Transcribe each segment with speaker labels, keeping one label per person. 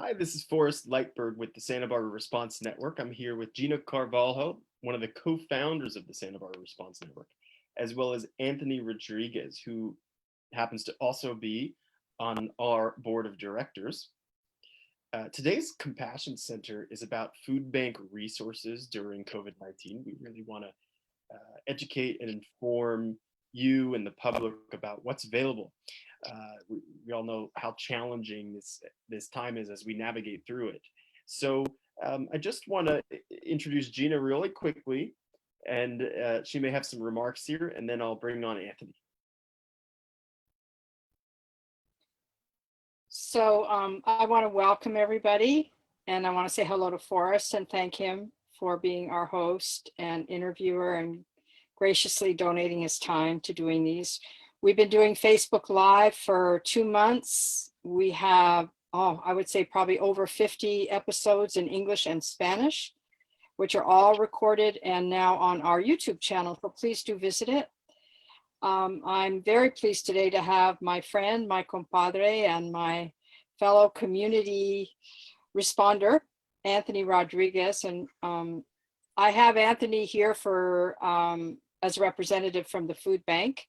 Speaker 1: Hi, this is Forrest Lightbird with the Santa Barbara Response Network. I'm here with Gina Carvalho, one of the co-founders of the Santa Barbara Response Network, as well as Anthony Rodriguez, who happens to also be on our board of directors. Today's Compassion Center is about food bank resources during COVID-19. We really want to educate and inform you and the public about what's available. We all know how challenging this time is as we navigate through it. So I just want to introduce Gina really quickly, and she may have some remarks here, and then I'll bring on Anthony.
Speaker 2: So I want to welcome everybody, and I want to say hello to Forrest and thank him for being our host and interviewer and graciously donating his time to doing these. We've been doing Facebook Live for 2 months. We have, I would say probably over 50 episodes in English and Spanish, which are all recorded and now on our YouTube channel. So please do visit it. I'm very pleased today to have my friend, my compadre, and my fellow community responder, Anthony Rodriguez. And I have Anthony here for as a representative from the food bank,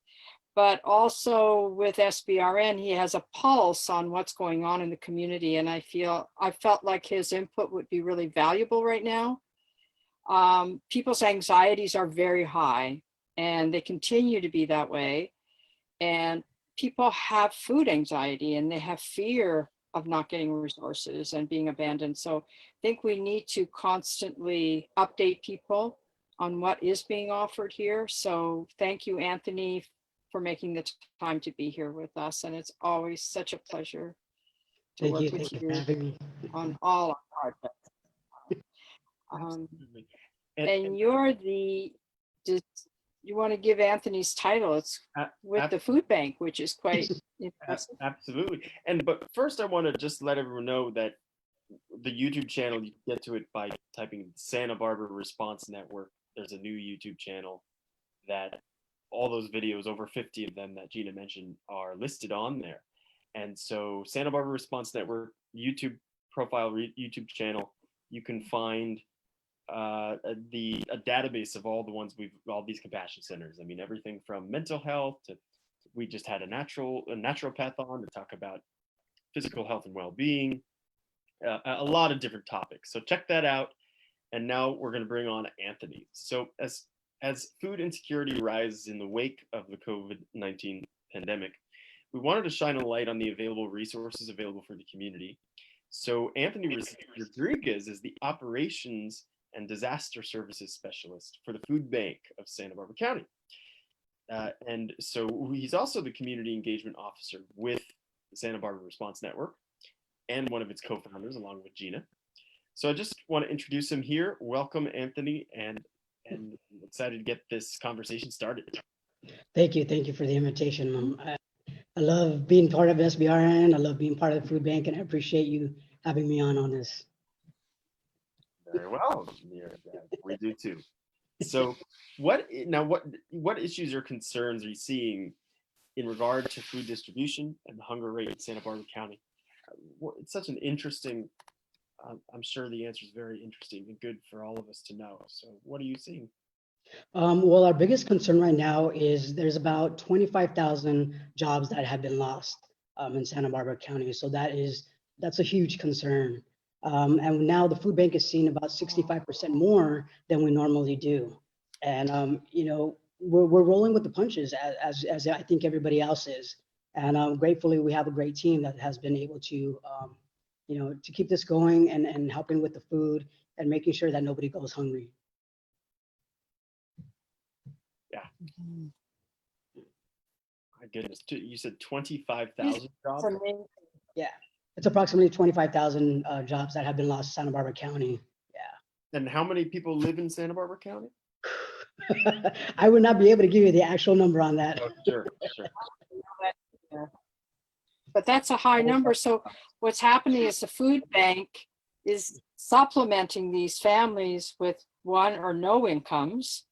Speaker 2: but also with SBRN, he has a pulse on what's going on in the community. And I felt like his input would be really valuable right now. People's anxieties are very high, and they continue to be that way. And people have food anxiety, and they have fear of not getting resources and being abandoned. So I think we need to constantly update people on what is being offered here. So thank you, Anthony, for making the time to be here with us. And it's always such a pleasure to work with you on all our projects. And you're you want to give Anthony's title? It's with the food bank, which is quite impressive.
Speaker 1: Absolutely. But first I want to just let everyone know that the YouTube channel, you can get to it by typing Santa Barbara Response Network. There's a new YouTube channel that all those videos, over 50 of them that Gina mentioned, are listed on there. And so Santa Barbara Response Network, YouTube profile, YouTube channel, you can find a database of all these compassion centers. I mean, everything from mental health to, we just had a naturopath on to talk about physical health and well-being, a lot of different topics. So check that out. And now we're going to bring on Anthony. So as food insecurity rises in the wake of the COVID-19 pandemic, we wanted to shine a light on the available resources available for the community. So Anthony Rodriguez is the operations and disaster services specialist for the food bank of Santa Barbara County. And so he's also the community engagement officer with the Santa Barbara Response Network and one of its co-founders along with Gina. So I just want to introduce him here. Welcome, Anthony, and I'm excited to get this conversation started.
Speaker 3: Thank you for the invitation. I love being part of SBRN. I love being part of the food bank, and I appreciate you having me on this.
Speaker 1: Very well. We do too. So what issues or concerns are you seeing in regard to food distribution and the hunger rate in Santa Barbara County? It's such an interesting, I'm sure the answer is very interesting and good for all of us to know. So what are you seeing?
Speaker 3: Well, our biggest concern right now is there's about 25,000 jobs that have been lost in Santa Barbara County. So that's a huge concern. And now the food bank is seeing about 65% more than we normally do. And, we're rolling with the punches as I think everybody else is. And gratefully, we have a great team that has been able to, to keep this going and helping with the food and making sure that nobody goes hungry.
Speaker 1: Yeah. My goodness, you said 25,000 jobs?
Speaker 3: Yeah. It's approximately 25,000 jobs that have been lost in Santa Barbara County. Yeah.
Speaker 1: And how many people live in Santa Barbara County?
Speaker 3: I would not be able to give you the actual number on that.
Speaker 1: Oh, sure.
Speaker 2: But that's a high number. So what's happening is the food bank is supplementing these families with one or no incomes.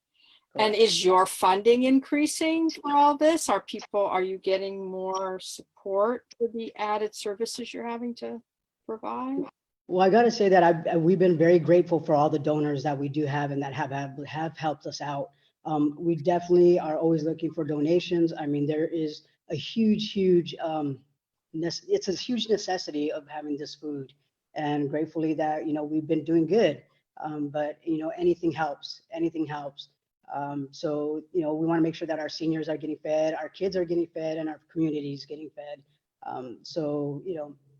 Speaker 2: And is your funding increasing for all this? Are you getting more support for the added services you're having to provide?
Speaker 3: Well, I got to say that we've been very grateful for all the donors that we do have and that have helped us out. We definitely are always looking for donations. I mean, there is a huge it's a huge necessity of having this food, and gratefully that we've been doing good. But anything helps. Anything helps. So we want to make sure that our seniors are getting fed, our kids are getting fed, and our community is getting fed. So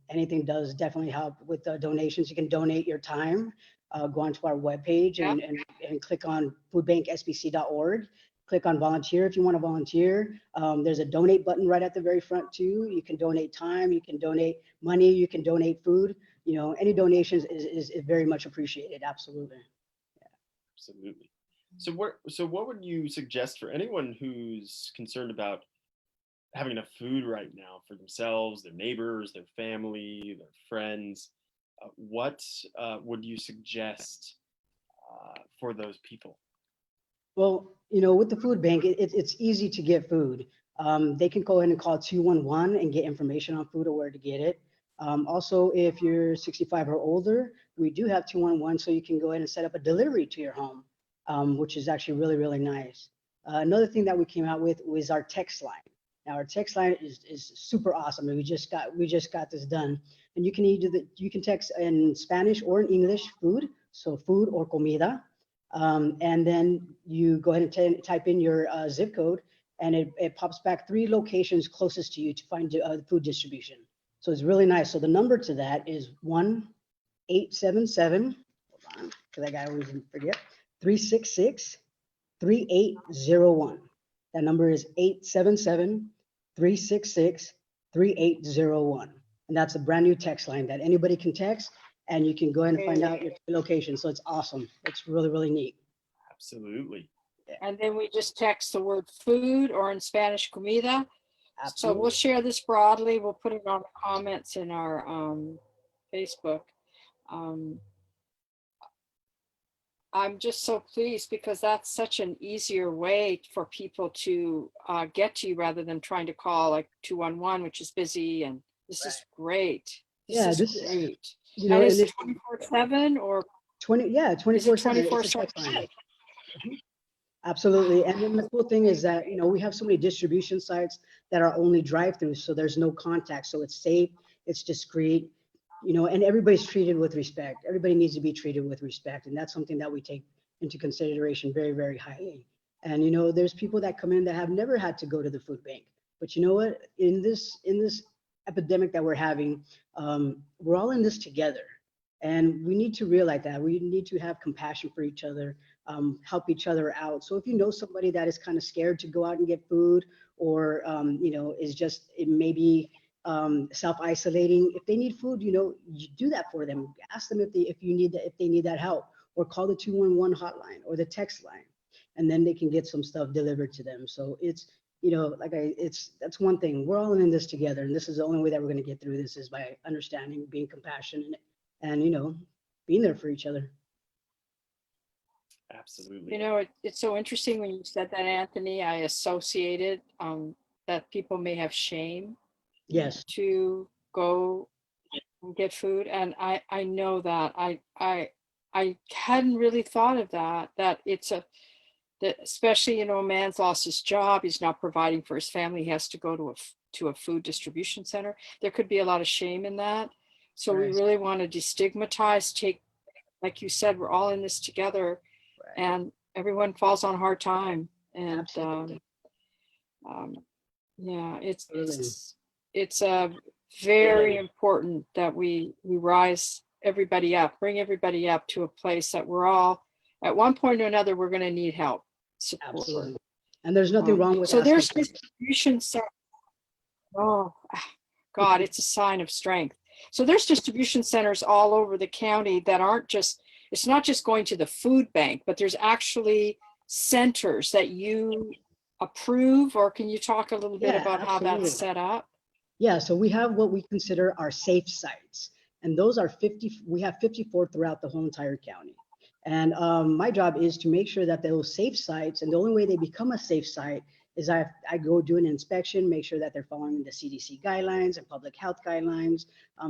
Speaker 3: anything does definitely help with the donations. You can donate your time. Go onto our webpage and click on foodbanksbc.org. Click on volunteer if you want to volunteer. There's a donate button right at the very front too. You can donate time, you can donate money, you can donate food. Any donations is very much appreciated. Absolutely.
Speaker 1: Yeah. Absolutely. So what would you suggest for anyone who's concerned about having enough food right now for themselves, their neighbors, their family, their friends? What would you suggest for those people?
Speaker 3: Well, with the food bank, it's easy to get food. They can go ahead and call 211 and get information on food or where to get it. Also, if you're 65 or older, we do have 211, so you can go ahead and set up a delivery to your home, which is actually really, really nice. Another thing that we came out with was our text line. Now, our text line is super awesome, and we just got this done. And you can text in Spanish or in English, food, so food or comida. And then you go ahead and type in your zip code, and it pops back 3 locations closest to you to find food distribution. So it's really nice. So the number to that is 1-877, hold on, because I always forget, 366-3801. That number is 877-366-3801. And that's a brand new text line that anybody can text, and you can go ahead and find out your location. So it's awesome. It's really, really neat.
Speaker 1: Absolutely.
Speaker 2: And then we just text the word food, or in Spanish, comida.
Speaker 3: Absolutely.
Speaker 2: So we'll share this broadly. We'll put it on the comments in our Facebook. I'm just so pleased because that's such an easier way for people to get to you rather than trying to call like 211, which is busy. And this is great. This is great. And is it 24/7 or
Speaker 3: 24/7. Absolutely. And then the cool thing is that, we have so many distribution sites that are only drive-throughs, so there's no contact. So it's safe, it's discreet, and everybody's treated with respect. Everybody needs to be treated with respect. And that's something that we take into consideration very, very highly. And, there's people that come in that have never had to go to the food bank. But you know what? In this epidemic that we're having, we're all in this together. And we need to realize that we need to have compassion for each other, help each other out. So if you know somebody that is kind of scared to go out and get food, or is just maybe self-isolating, if they need food, you do that for them. Ask them if they need that help, or call the 211 hotline or the text line, and then they can get some stuff delivered to them. So it's that's one thing. We're all in this together, and this is the only way that we're going to get through this, is by understanding, being compassionate, and being there for each other.
Speaker 1: Absolutely.
Speaker 2: It's so interesting when you said that, Anthony. I associated that people may have shame,
Speaker 3: yes,
Speaker 2: to go and get food, and I know that I hadn't really thought of that it's that especially a man's lost his job, he's not providing for his family, he has to go to a food distribution center. There could be a lot of shame in that. So we really want to destigmatize, like you said, we're all in this together, and everyone falls on hard time. And it's very important that we rise everybody up, bring everybody up to a place that we're all, at one point or another, we're going to need help, support.
Speaker 3: Absolutely. And there's nothing wrong with
Speaker 2: so there's distribution centers. Oh God, it's a sign of strength. So there's distribution centers all over the county that it's not just going to the food bank, but there's actually centers that you approve. Or can you talk a little bit about how that's set up?
Speaker 3: Yeah, so we have what we consider our safe sites, and those are 50. We have 54 throughout the whole entire county. And my job is to make sure that those safe sites, and the only way they become a safe site is I go do an inspection, make sure that they're following the CDC guidelines and public health guidelines,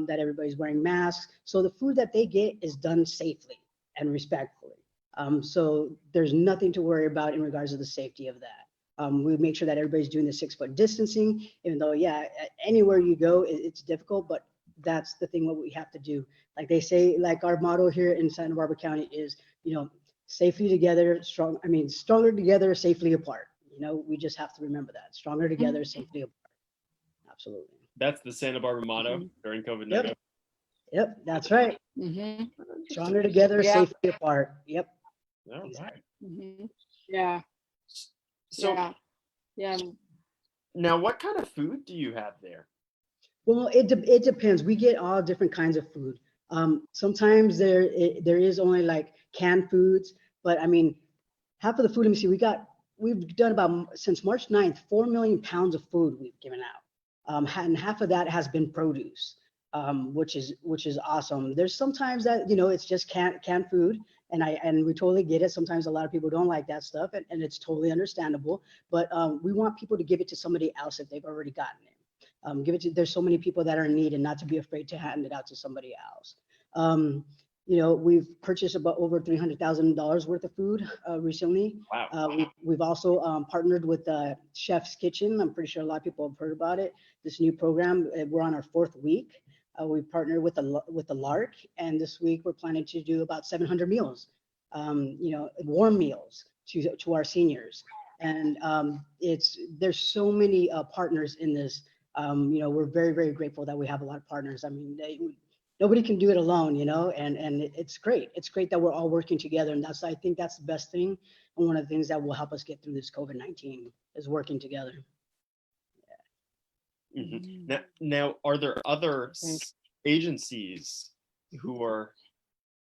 Speaker 3: that everybody's wearing masks. So the food that they get is done safely and respectfully. So there's nothing to worry about in regards to the safety of that. We make sure that everybody's doing the 6-foot distancing, even though, yeah, anywhere you go, it's difficult, but that's the thing what we have to do. Like they say, like our motto here in Santa Barbara County is, safely together, stronger together, safely apart. We just have to remember that. Stronger together, safely apart. Absolutely.
Speaker 1: That's the Santa Barbara motto during COVID-19.
Speaker 3: Yep, that's right. Stronger together, safely apart. Yep.
Speaker 1: All right.
Speaker 2: Yeah.
Speaker 1: So,
Speaker 2: yeah.
Speaker 1: Now, what kind of food do you have there?
Speaker 3: Well, it depends. We get all different kinds of food. Sometimes there is only like canned foods, but I mean, half of the food, let me see, we've done about, since March 9th, 4 million pounds of food we've given out. And half of that has been produce, which is awesome. There's sometimes that, it's just canned food, and we totally get it. Sometimes a lot of people don't like that stuff, and it's totally understandable, but we want people to give it to somebody else if they've already gotten it. There's so many people that are in need, and not to be afraid to hand it out to somebody else. We've purchased about over $300,000 worth of food recently.
Speaker 1: Wow.
Speaker 3: We've also partnered with Chef's Kitchen. I'm pretty sure a lot of people have heard about it. This new program, we're on our 4th week. We partnered with the Lark, and this week we're planning to do about 700 meals, warm meals to our seniors. And there's so many partners in this. We're very, very grateful that we have a lot of partners. I mean, nobody can do it alone, and it's great. It's great that we're all working together. And I think that's the best thing. And one of the things that will help us get through this COVID-19 is working together.
Speaker 1: Yeah. Now, are there other agencies who are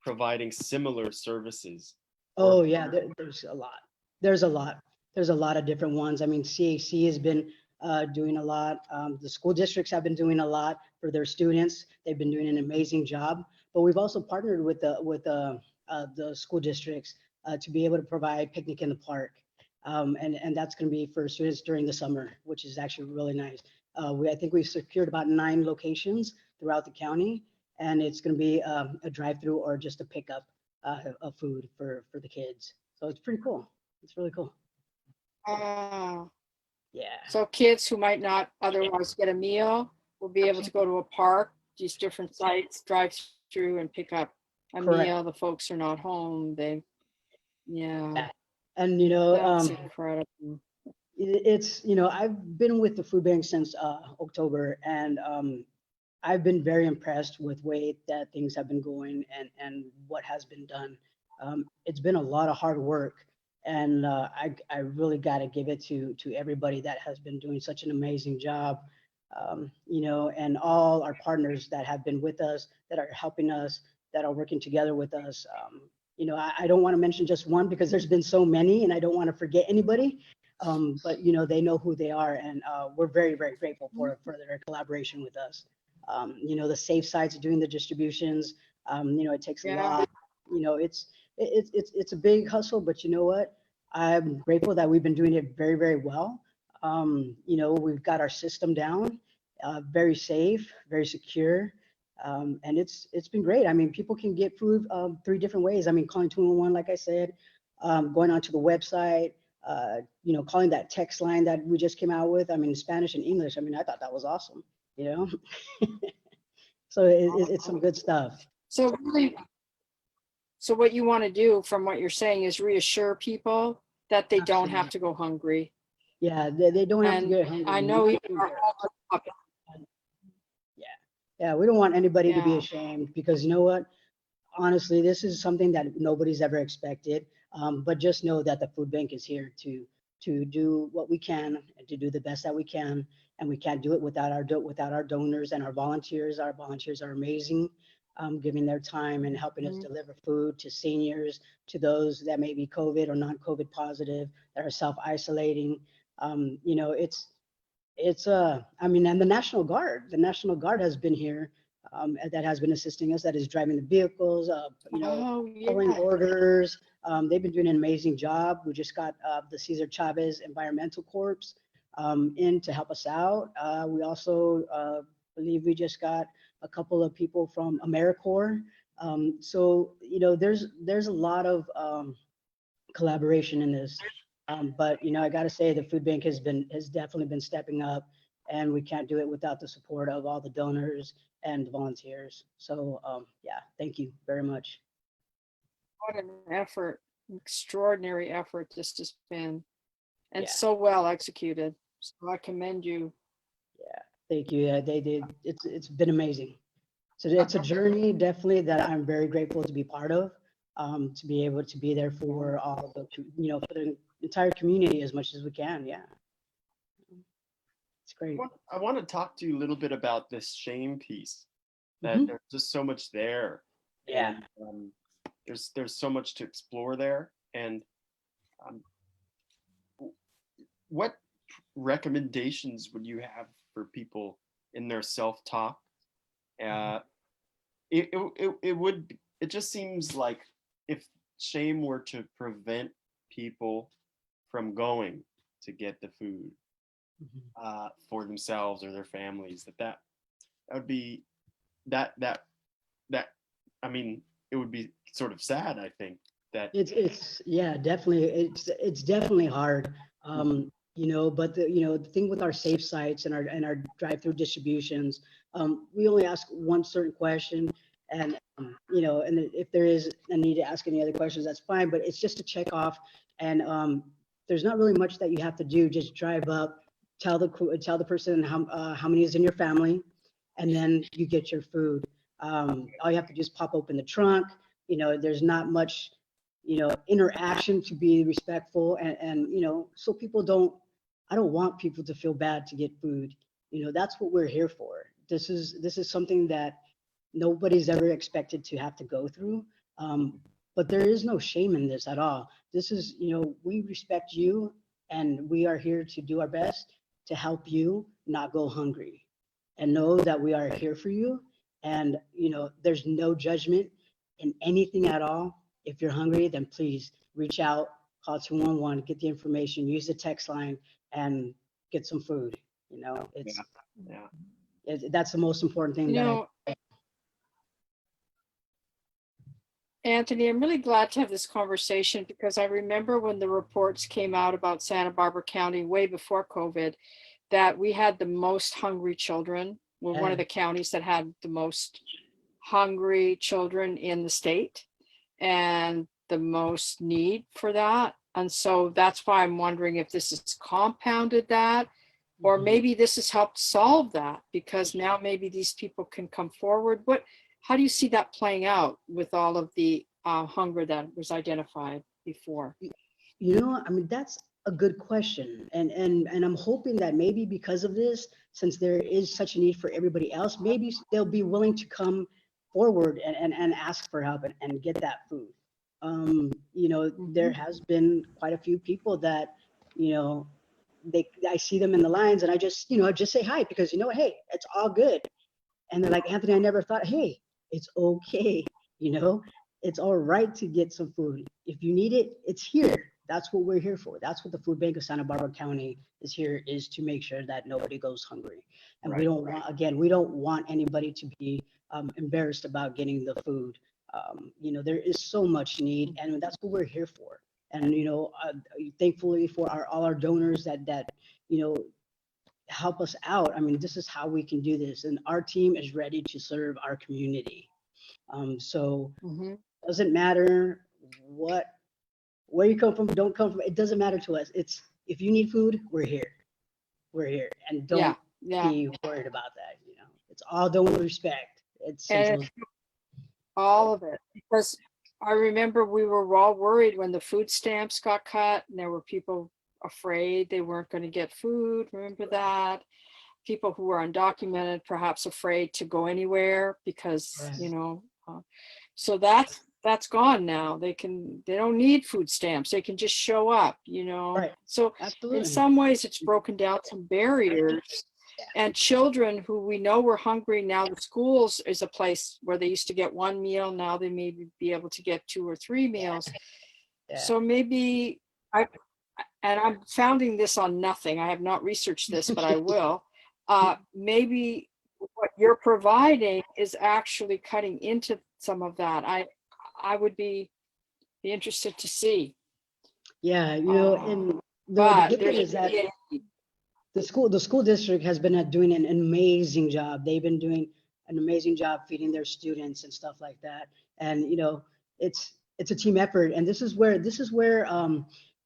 Speaker 1: providing similar services?
Speaker 3: Oh, yeah, there's a lot. There's a lot of different ones. I mean, CAC has been doing a lot. The school districts have been doing a lot for their students. They've been doing an amazing job. But we've also partnered with the school districts to be able to provide picnic in the park, and that's going to be for students during the summer, which is actually really nice. I think we've secured about 9 locations throughout the county, and it's going to be a drive-through or just a pickup of food for the kids. So it's pretty cool. It's really cool. Yeah.
Speaker 2: So kids who might not otherwise get a meal will be able to go to a park, these different sites, drive through and pick up a meal. The folks are not home. And that's incredible.
Speaker 3: It's, I've been with the Foodbank since October, and I've been very impressed with the way that things have been going and what has been done. It's been a lot of hard work. And I really got to give it to everybody that has been doing such an amazing job, and all our partners that have been with us, that are helping us, that are working together with us. I don't want to mention just one because there's been so many, and I don't want to forget anybody. But they know who they are, and we're very, very grateful for their collaboration with us. The safe sites doing the distributions. It takes a lot. It's a big hustle, but you know what? I'm grateful that we've been doing it very, very well. We've got our system down, very safe, very secure, and it's been great. I mean, people can get food 3 different ways. I mean, calling 211, like I said, going onto the website, calling that text line that we just came out with. I mean, Spanish and English. I mean, I thought that was awesome. So it's some good stuff.
Speaker 2: So really. So what you want to do, from what you're saying, is reassure people that they don't have to go hungry.
Speaker 3: Yeah, they don't have to get hungry.
Speaker 2: I know
Speaker 3: Yeah, we don't want anybody to be ashamed, because you know what? Honestly, this is something that nobody's ever expected. But just know that the food bank is here to do what we can and to do the best that we can, and we can't do it without our donors and our volunteers. Our volunteers are amazing. Giving their time and helping us deliver food to seniors, to those that may be COVID or non-COVID positive, that are self-isolating. And the National Guard has been here, that has been assisting us, that is driving the vehicles, pulling orders, They've been doing an amazing job. We just got the Cesar Chavez Environmental Corps in to help us out. We also believe we just got a couple of people from AmeriCorps. So, you know, there's a lot of collaboration in this. But, you know, I got to say the food bank has definitely been stepping up, and we can't do it without the support of all the donors and the volunteers. So, yeah, thank you very much.
Speaker 2: What an effort, extraordinary effort this has been, and
Speaker 3: Yeah.
Speaker 2: so well executed. So I commend you.
Speaker 3: Yeah, thank you. Yeah, they did. It's been amazing. So it's a journey definitely that I'm very grateful to be part of, to be able to be there for all of the, you know, for the entire community as much as we can. Yeah, it's great.
Speaker 1: I want to talk to you a little bit about this shame piece. That
Speaker 3: Mhm.
Speaker 1: there's just so much there.
Speaker 3: Yeah.
Speaker 1: And, there's so much to explore there. And what recommendations would you have for people in their self-talk? It just seems like if shame were to prevent people from going to get the food for themselves or their families, that would be that I mean, it would be sort of sad, I think, that
Speaker 3: It's yeah, definitely. It's definitely hard. You know, but the thing with our safe sites and our drive-through distributions, we only ask one certain question, and you know, and if there is a need to ask any other questions, that's fine. But it's just to check off, and there's not really much that you have to do. Just drive up, tell the person how many is in your family, and then you get your food. All you have to do is pop open the trunk. You know, there's not much, you know, interaction to be respectful, and you know, so I don't want people to feel bad to get food. You know, that's what we're here for. This is something that nobody's ever expected to have to go through. But there is no shame in this at all. This is, you know, we respect you, and we are here to do our best to help you not go hungry, and know that we are here for you. And you know, there's no judgment in anything at all. If you're hungry, then please reach out, call 211, get the information, use the text line, and get some food. You know, that's the most important thing.
Speaker 2: Anthony, I'm really glad to have this conversation, because I remember when the reports came out about Santa Barbara County way before COVID, that we had the most hungry children. We're one of the counties that had the most hungry children in the state, and the most need for that. And so that's why I'm wondering if this has compounded that, or maybe this has helped solve that, because now maybe these people can come forward. How do you see that playing out with all of the hunger that was identified before?
Speaker 3: You know, I mean, that's a good question. And I'm hoping that maybe because of this, since there is such a need for everybody else, maybe they'll be willing to come forward and ask for help and get that food. You know, there has been quite a few people that, you know, I see them in the lines, and I just say hi, because, you know, hey, it's all good. And they're like, Anthony, I never thought, hey, it's okay. You know, it's all right to get some food. If you need it, it's here. That's what we're here for. That's what the Food Bank of Santa Barbara County is here, is to make sure that nobody goes hungry. And we don't want anybody to be embarrassed about getting the food. You know, there is so much need, and that's what we're here for. And, you know, thankfully for all our donors that, you know, help us out. I mean, this is how we can do this. And our team is ready to serve our community. So doesn't matter where you come from, don't come from, it doesn't matter to us. It's, if you need food, we're here. We're here. And don't be worried about that. You know, it's all done with respect. It's
Speaker 2: all of it. Because I remember we were all worried when the food stamps got cut, and there were people afraid they weren't going to get food. Remember that? People who were undocumented, perhaps afraid to go anywhere because, you know, so that's gone now. They don't need food stamps. They can just show up, you know. So in some ways it's broken down some barriers. And children who we know were hungry, now the schools is a place where they used to get one meal. Now they may be able to get 2 or 3 meals.
Speaker 3: Yeah.
Speaker 2: So maybe I'm founding this on nothing. I have not researched this, but I will. Maybe what you're providing is actually cutting into some of that. I would be interested to see.
Speaker 3: Yeah, you know, and the
Speaker 2: But
Speaker 3: good thing
Speaker 2: there's
Speaker 3: is that the school district has been doing an amazing job. They've been doing an amazing job feeding their students and stuff like that. And you know, it's a team effort. And this is where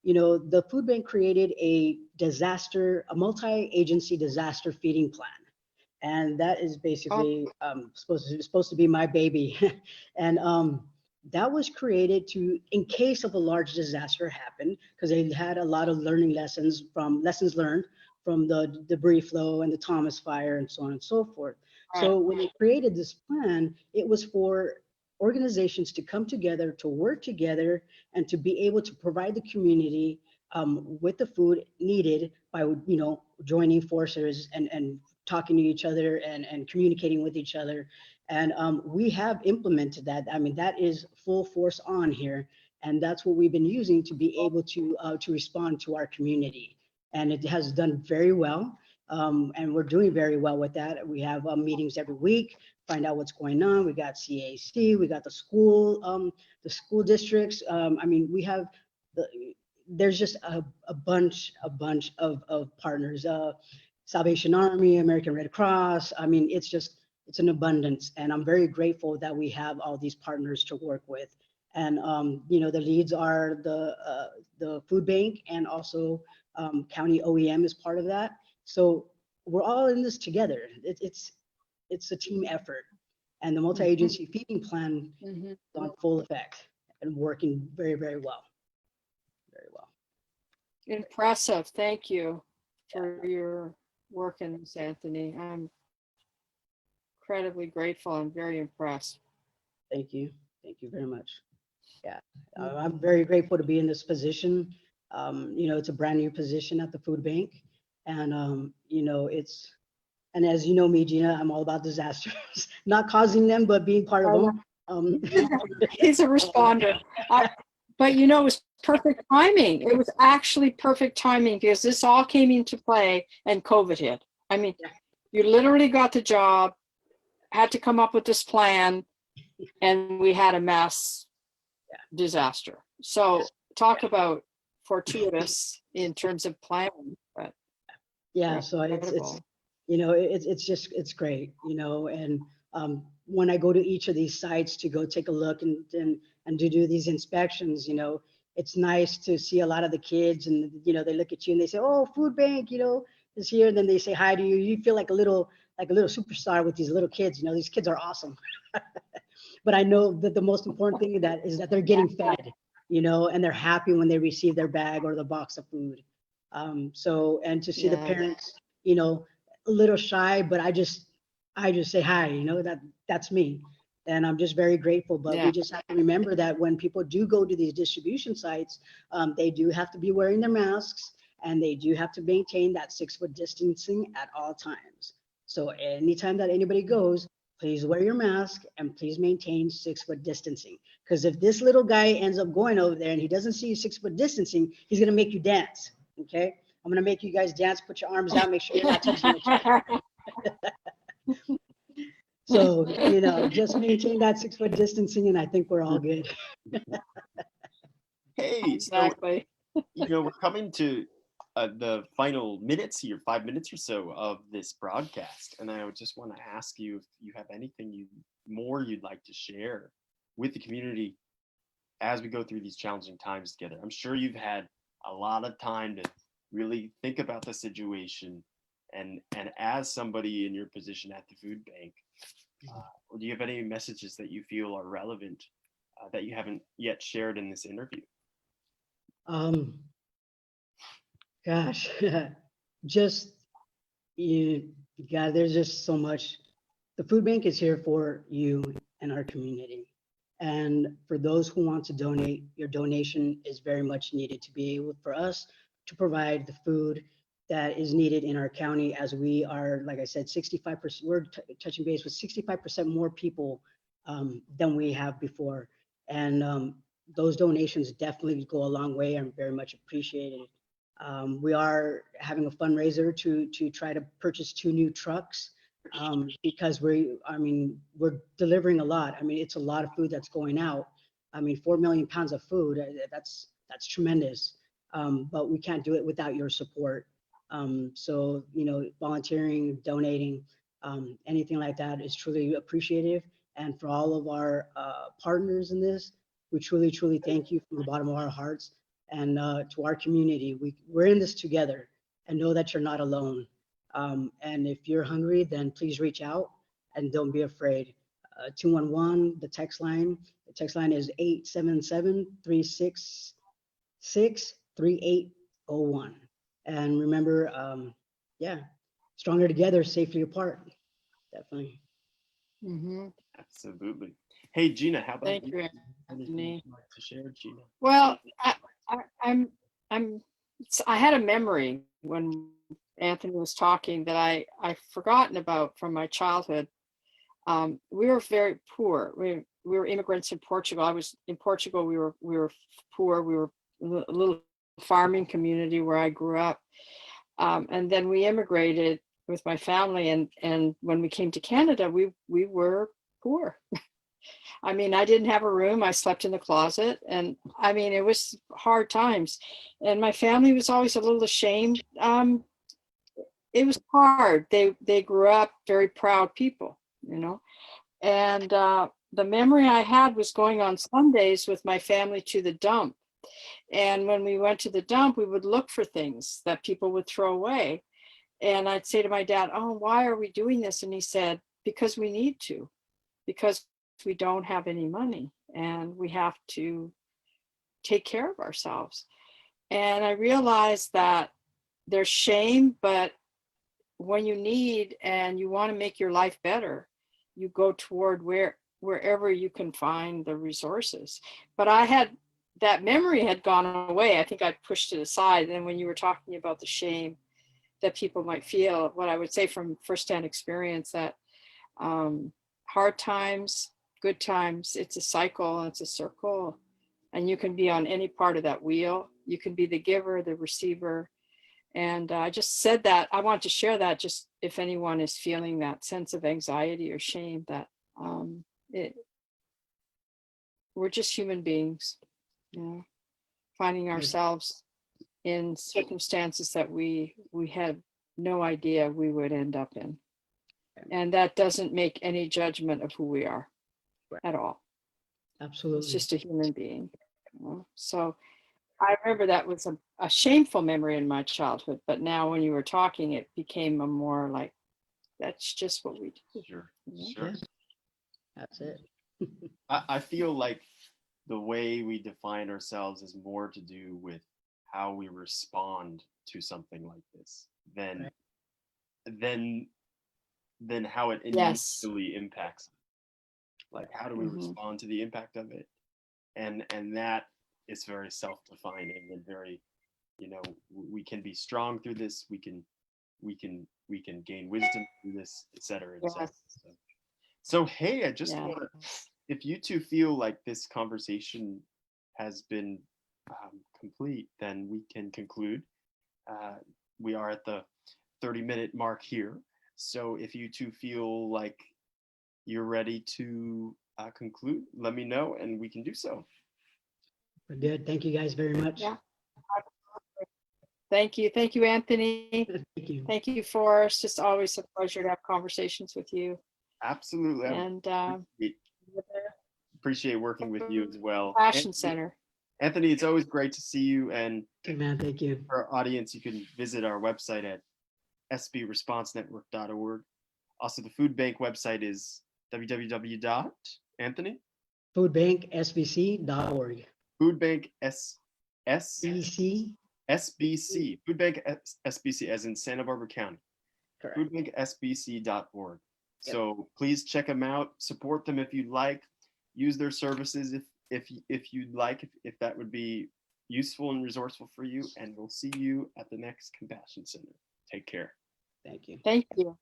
Speaker 3: you know, the food bank created a multi-agency disaster feeding plan. And that is basically supposed to be my baby. And that was created to, in case of a large disaster happen, because they had a lot of lessons learned from the debris flow and the Thomas fire and so on and so forth.
Speaker 2: Right.
Speaker 3: So when they created this plan, it was for organizations to come together, to work together, and to be able to provide the community with the food needed by, you know, joining forces and talking to each other and communicating with each other. And we have implemented that. I mean, that is full force on here. And that's what we've been using to be able to respond to our community. And it has done very well. And we're doing very well with that. We have meetings every week, find out what's going on. We got CAC, we got the school districts. I mean, we have there's just a bunch of partners. Salvation Army, American Red Cross. I mean, it's an abundance, and I'm very grateful that we have all these partners to work with. And you know, the leads are the food bank, and also county OEM is part of that. So we're all in this together. It's a team effort, and the multi-agency feeding plan is on full effect and working very, very well. Very well.
Speaker 2: Impressive. Thank you for your work in this, Anthony. I'm incredibly grateful and very impressed.
Speaker 3: Thank you very much. Yeah, I'm very grateful to be in this position. You know, it's a brand new position at the food bank, and you know, and as you know me, Gina, I'm all about disasters, not causing them, but being part of them.
Speaker 2: He's a responder. But you know, it was perfect timing. It was actually perfect timing because this all came into play and COVID hit. I mean, you literally got the job, had to come up with this plan, and we had a mass disaster. So talk about fortuitous in terms of planning. But
Speaker 3: yeah, so it's you know, it's great, you know. And when I go to each of these sites to go take a look and to do these inspections, you know, it's nice to see a lot of the kids, and you know, they look at you and they say, "Oh, food bank, you know, is here," and then they say hi to you. You feel like a little superstar with these little kids. You know, these kids are awesome. But I know that the most important thing is that they're getting fed, you know, and they're happy when they receive their bag or the box of food. So, and to see the parents, you know, a little shy, but I just say hi, you know, that's me. And I'm just very grateful. But we just have to remember that when people do go to these distribution sites, they do have to be wearing their masks, and they do have to maintain that 6-foot distancing at all times. So anytime that anybody goes, please wear your mask and please maintain 6-foot distancing. Because if this little guy ends up going over there and he doesn't see 6-foot distancing, he's going to make you dance. Okay. I'm going to make you guys dance, put your arms out, make sure you're not touching each other. So, you know, just maintain that 6-foot distancing, and I think we're all good.
Speaker 1: Hey,
Speaker 2: exactly.
Speaker 1: So, you know, we're coming to the final minutes here, 5 minutes or so of this broadcast, and I would just want to ask you if you have anything you'd like to share with the community as we go through these challenging times together. I'm sure you've had a lot of time to really think about the situation, and as somebody in your position at the food bank, do you have any messages that you feel are relevant that you haven't yet shared in this interview?
Speaker 3: Gosh, just God, there's just so much. The food bank is here for you and our community. And for those who want to donate, your donation is very much needed to be able for us to provide the food that is needed in our county, as we are, like I said, 65%, we're touching base with 65% more people than we have before. And those donations definitely go a long way and very much appreciated. We are having a fundraiser to try to purchase 2 new trucks, because we're delivering a lot. I mean, it's a lot of food that's going out. I mean, 4 million pounds of food, that's tremendous. But we can't do it without your support. So, volunteering, donating, anything like that is truly appreciative. And for all of our partners in this, we truly, truly thank you from the bottom of our hearts. And to our community, we're in this together, and know that you're not alone. And if you're hungry, then please reach out and don't be afraid. 211, the text line. The text line is 877-366-3801. And remember, stronger together, safely apart. Definitely.
Speaker 2: Mhm.
Speaker 1: Absolutely. Hey, Gina, how about
Speaker 2: Thank
Speaker 1: you?
Speaker 2: you,
Speaker 1: Anything
Speaker 2: Anthony.
Speaker 1: you'd like to share, Gina?
Speaker 2: Well, I had a memory when Anthony was talking that I've forgotten about from my childhood. We were very poor. We were immigrants in Portugal. I was in Portugal. We were poor. We were a little farming community where I grew up. And then we immigrated with my family, and when we came to Canada, we were poor. I mean, I didn't have a room. I slept in the closet, and I mean, it was hard times. And my family was always a little ashamed. It was hard. They grew up very proud people, And the memory I had was going on Sundays with my family to the dump. And when we went to the dump, we would look for things that people would throw away. And I'd say to my dad, "Oh, why are we doing this?" And he said, "Because we need to, because we don't have any money and we have to take care of ourselves." And I realized that there's shame, but when you need and you want to make your life better, you go toward wherever you can find the resources. But that memory had gone away. I think I pushed it aside. And when you were talking about the shame that people might feel, what I would say from firsthand experience, that hard times, good times, it's a cycle, it's a circle, and you can be on any part of that wheel. You can be the giver, the receiver. And I just said that. I want to share that, just if anyone is feeling that sense of anxiety or shame, that we're just human beings, finding ourselves in circumstances that we had no idea we would end up in. And that doesn't make any judgment of who we are at all.
Speaker 3: Absolutely.
Speaker 2: It's just a human being. So I remember that was a shameful memory in my childhood, but now when you were talking, it became a more like, that's just what we do.
Speaker 1: Sure.
Speaker 3: Yeah, that's it.
Speaker 1: I feel like the way we define ourselves is more to do with how we respond to something like this than how it
Speaker 2: Yes.
Speaker 1: initially impacts. Like, how do we respond to the impact of it? And that is very self-defining and very, we can be strong through this. We can gain wisdom through this, et cetera, et cetera.
Speaker 2: Yes.
Speaker 1: So hey, I just want to, if you two feel like this conversation has been complete, then we can conclude. We are at the 30-minute mark here. So if you two feel like you're ready to conclude, let me know and we can do so.
Speaker 3: We're good. Thank you guys very much.
Speaker 2: Yeah. Thank you. Thank you, Anthony.
Speaker 3: Thank you.
Speaker 2: Thank you, Forrest. It's always a pleasure to have conversations with you.
Speaker 1: Absolutely.
Speaker 2: And
Speaker 1: appreciate working with you as well.
Speaker 2: Fashion Center.
Speaker 1: Anthony, it's always great to see you. And
Speaker 3: Okay, man, thank you.
Speaker 1: For our audience, you can visit our website at sbresponsenetwork.org. Also, the Foodbank website is www.Anthony?
Speaker 3: Foodbanksbc.org.
Speaker 1: Foodbank
Speaker 3: SBC.
Speaker 1: SBC. Foodbank SBC, as in Santa Barbara County.
Speaker 3: Correct.
Speaker 1: Foodbanksbc.org.
Speaker 3: Yep.
Speaker 1: So please check them out. Support them if you'd like. Use their services if you'd like, if that would be useful and resourceful for you. And we'll see you at the next Compassion Center. Take care.
Speaker 3: Thank you.
Speaker 2: Thank you.